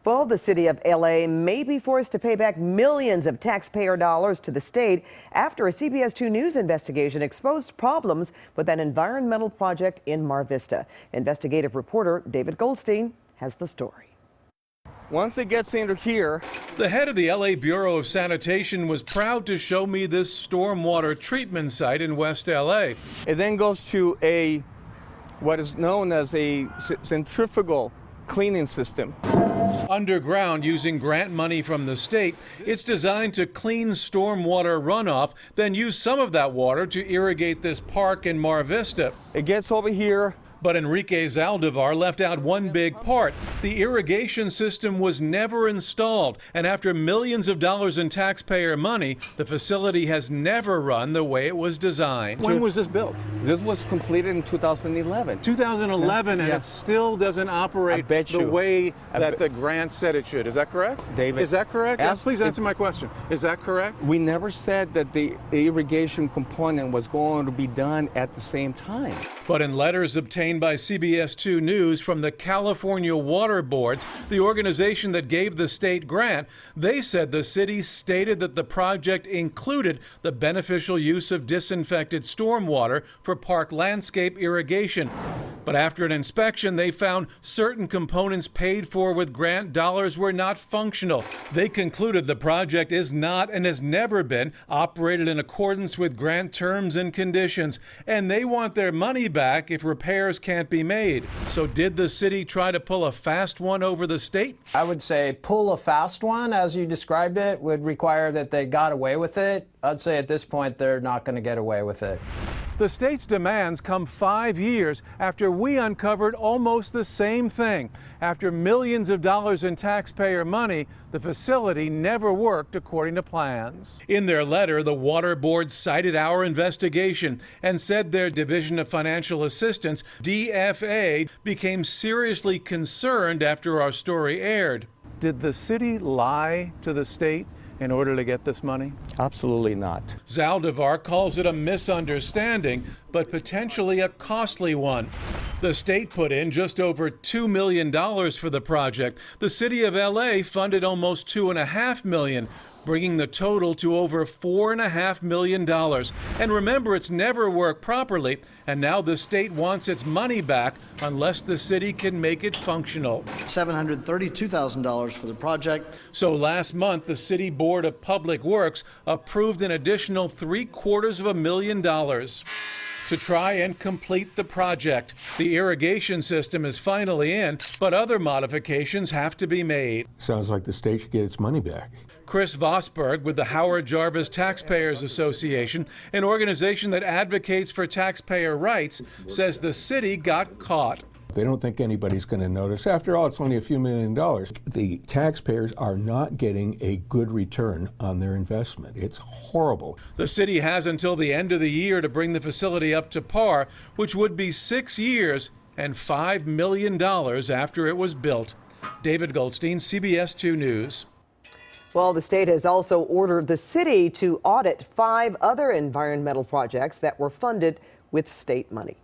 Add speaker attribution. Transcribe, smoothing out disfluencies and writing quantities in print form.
Speaker 1: Well, the city of LA may be forced to pay back millions of taxpayer dollars to the state after a CBS2 News investigation exposed problems with an environmental project in Mar Vista. Investigative reporter David Goldstein has the story.
Speaker 2: Once it gets into here,
Speaker 3: the head of the LA Bureau of Sanitation was proud to show me this stormwater treatment site in West LA.
Speaker 2: it then goes to what is known as a centrifugal cleaning system.
Speaker 3: Underground, using grant money from the state, it's designed to clean stormwater runoff, then use some of that water to irrigate this park in Mar Vista.
Speaker 2: It gets over here.
Speaker 3: But Enrique Zaldivar left out one big part. The irrigation system was never installed, and after millions of dollars in taxpayer money, the facility has never run the way it was designed.
Speaker 4: When was this built?
Speaker 2: This was completed in 2011.
Speaker 4: 2011, and
Speaker 2: Yeah.
Speaker 4: it still doesn't operate the way that the grant said it should. Is that correct?
Speaker 2: David,
Speaker 4: is that correct? Yes, please answer my question. Is that correct?
Speaker 2: We never said that the irrigation component was going to be done at the same time.
Speaker 3: But in letters obtained by CBS2 News from the California Water Boards, the organization that gave the state grant, they said the city stated that the project included the beneficial use of disinfected stormwater for park landscape irrigation. But after an inspection, they found certain components paid for with grant dollars were not functional. They concluded the project is not and has never been operated in accordance with grant terms and conditions, and they want their money back if repairs can't be made. So did the city try to pull a fast one over the state?
Speaker 5: I would say pull a fast one, as you described it, would require that they got away with it. I'd say at this point they're not going to get away with it.
Speaker 3: The state's demands come 5 years after we uncovered almost the same thing. After millions of dollars in taxpayer money, the facility never worked according to plans. In their letter, the Water Board cited our investigation and said their Division of Financial Assistance, DFA, became seriously concerned after our story aired. Did the city lie to the state in order to get this money?
Speaker 2: Absolutely not.
Speaker 3: Zaldivar calls it a misunderstanding, but potentially a costly one. The state put in just over $2 million for the project. The city of LA funded almost $2.5 million, bringing the total to over $4.5 million. And remember, it's never worked properly, and now the state wants its money back unless the city can make it functional.
Speaker 6: $732,000 for the project.
Speaker 3: So last month, the City Board of Public Works approved an additional $750,000 to try and complete the project. The irrigation system is finally in, but other modifications have to be made.
Speaker 7: Sounds like the state should get its money back.
Speaker 3: Chris Vosberg with the Howard Jarvis Taxpayers Association, an organization that advocates for taxpayer rights, says the city got caught.
Speaker 7: They don't think anybody's going to notice. After all, it's only a few $1 million. The taxpayers are not getting a good return on their investment. It's horrible.
Speaker 3: The city has until the end of the year to bring the facility up to par, which would be 6 years and $5 million after it was built. David Goldstein, CBS2 News.
Speaker 1: Well, the state has also ordered the city to audit 5 other environmental projects that were funded with state money.